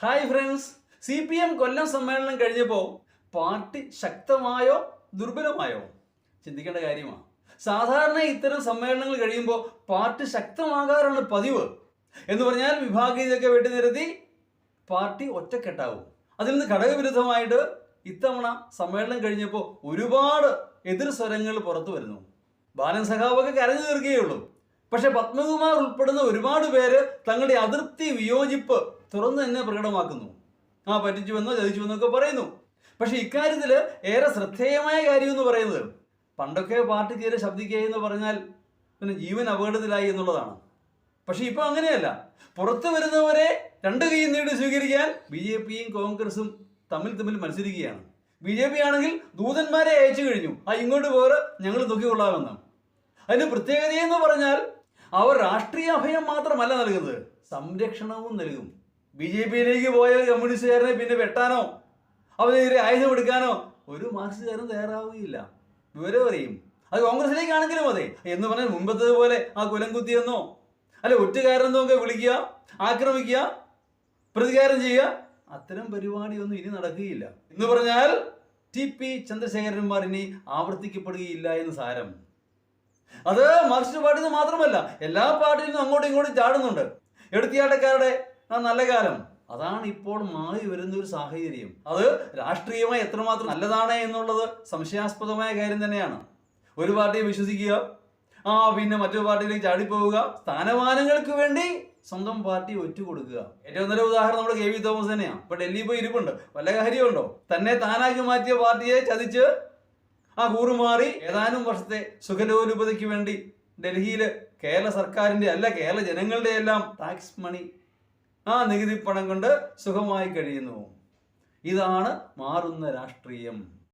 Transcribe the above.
Hi friends, CPM കൊല്ലം സമ്മേളനം കഴിഞ്ഞപ്പോൾ party ശക്തമായോ ദുർബലമായോ ചിന്തിക്കേണ്ട കാര്യമാണ്. സാധാരണ ഇത്തരം സമ്മേളനങ്ങൾ കഴിയുമ്പോൾ പാർട്ടി ശക്തമാകാറാണ് പതിവ്. എന്ന് പറഞ്ഞാൽ വിഭാഗീയതയൊക്കെ വെട്ടിനിരത്തി പാർട്ടി ഒറ്റക്കെട്ടാവും. അതിൽ നിന്ന് ഘടകവിരുദ്ധമായിട്ട് ഇത്തവണ സമ്മേളനം കഴിഞ്ഞപ്പോൾ ഒരുപാട് എതിർ സ്വരങ്ങൾ പുറത്തു വരുന്നു. ബാലൻ സഖാവൊക്കെ കരഞ്ഞു തീർക്കുകയുള്ളൂ. പക്ഷെ പത്മകുമാർ ഉൾപ്പെടുന്ന ഒരുപാട് പേര് തങ്ങളുടെ അതൃപ്തി വിയോജിപ്പ് തുറന്നു തന്നെ പ്രകടമാക്കുന്നു. പറ്റിച്ചുവെന്നോ ചതിച്ചുവെന്നൊക്കെ പറയുന്നു. പക്ഷെ ഇക്കാര്യത്തിൽ ഏറെ ശ്രദ്ധേയമായ കാര്യം എന്ന് പറയുന്നത്, പണ്ടൊക്കെ പാർട്ടിക്കെതിരെ ശബ്ദിക്കുക എന്ന് പറഞ്ഞാൽ പിന്നെ ജീവൻ അപകടത്തിലായി എന്നുള്ളതാണ്. പക്ഷെ ഇപ്പൊ അങ്ങനെയല്ല. പുറത്തു വരുന്നവരെ രണ്ട് കൈയും നീട്ടി സ്വീകരിക്കാൻ BJPയും കോൺഗ്രസും തമ്മിൽ മത്സരിക്കുകയാണ്. BJP ആണെങ്കിൽ ദൂതന്മാരെ അയച്ചു കഴിഞ്ഞു, ഇങ്ങോട്ട് പോര്, ഞങ്ങൾ നോക്കിക്കൊള്ളാമെന്ന്. അതിന് പ്രത്യേകതയെന്ന് പറഞ്ഞാൽ അവർ രാഷ്ട്രീയ അഭയം മാത്രമല്ല നൽകുന്നത്, സംരക്ഷണവും നൽകും. BJPയിലേക്ക് പോയ കമ്മ്യൂണിസ്റ്റുകാരനെ പിന്നെ വെട്ടാനോ അവനെതിരെ ആയുധമെടുക്കാനോ ഒരു മാർക്സിസ്റ്റുകാരൻ തയ്യാറാവുകയില്ല. വിവരം അറിയും. അത് കോൺഗ്രസിലേക്കാണെങ്കിലും അതെ. എന്ന് പറഞ്ഞാൽ മുമ്പത്തതുപോലെ കുലം കുത്തിയെന്നോ അല്ലെ ഒറ്റുകാരെന്നോ ഒക്കെ വിളിക്കുക, ആക്രമിക്കുക, പ്രതികാരം ചെയ്യുക, അത്തരം പരിപാടിയൊന്നും ഇനി നടക്കുകയില്ല. എന്ന് പറഞ്ഞാൽ TP ചന്ദ്രശേഖരന്മാർ ഇനി ആവർത്തിക്കപ്പെടുകയില്ല എന്ന് സാരം. അത് മാർക്സിസ്റ്റ് പാർട്ടിയിൽ മാത്രമല്ല, എല്ലാ പാർട്ടിയിൽ നിന്നും അങ്ങോട്ടും ഇങ്ങോട്ടും ചാടുന്നുണ്ട്. എടുത്തിയാട്ടക്കാരുടെ നല്ല കാലം അതാണ് ഇപ്പോൾ മാറി വരുന്ന ഒരു സാഹചര്യം. അത് രാഷ്ട്രീയമായി എത്രമാത്രം നല്ലതാണ് എന്നുള്ളത് സംശയാസ്പദമായ കാര്യം തന്നെയാണ്. ഒരു പാർട്ടിയെ വിശ്വസിക്കുക, പിന്നെ മറ്റൊരു പാർട്ടിയിലേക്ക് ചാടിപ്പോവുക, സ്ഥാനമാനങ്ങൾക്ക് വേണ്ടി സ്വന്തം പാർട്ടി ഒറ്റുകൊടുക്കുക. ഏറ്റവും നല്ല ഉദാഹരണം നമ്മുടെ KV തോമസ് തന്നെയാണ്. ഇപ്പൊ ഡൽഹിയിൽ പോയി ഇരിപ്പുണ്ട്. വല്ല കാര്യമുണ്ടോ? തന്നെ താനാക്കി മാറ്റിയ പാർട്ടിയെ ചതിച്ച് കൂറുമാറി ഏതാനും വർഷത്തെ സുഖലോലുപതയ്ക്ക് വേണ്ടി ഡൽഹിയിൽ കേരള സർക്കാരിന്റെ അല്ല, കേരള ജനങ്ങളുടെ എല്ലാം ടാക്സ് മണി, നികുതി പണം കൊണ്ട് സുഖമായി കഴിയുന്നു. ഇതാണ് മാറുന്ന രാഷ്ട്രീയം.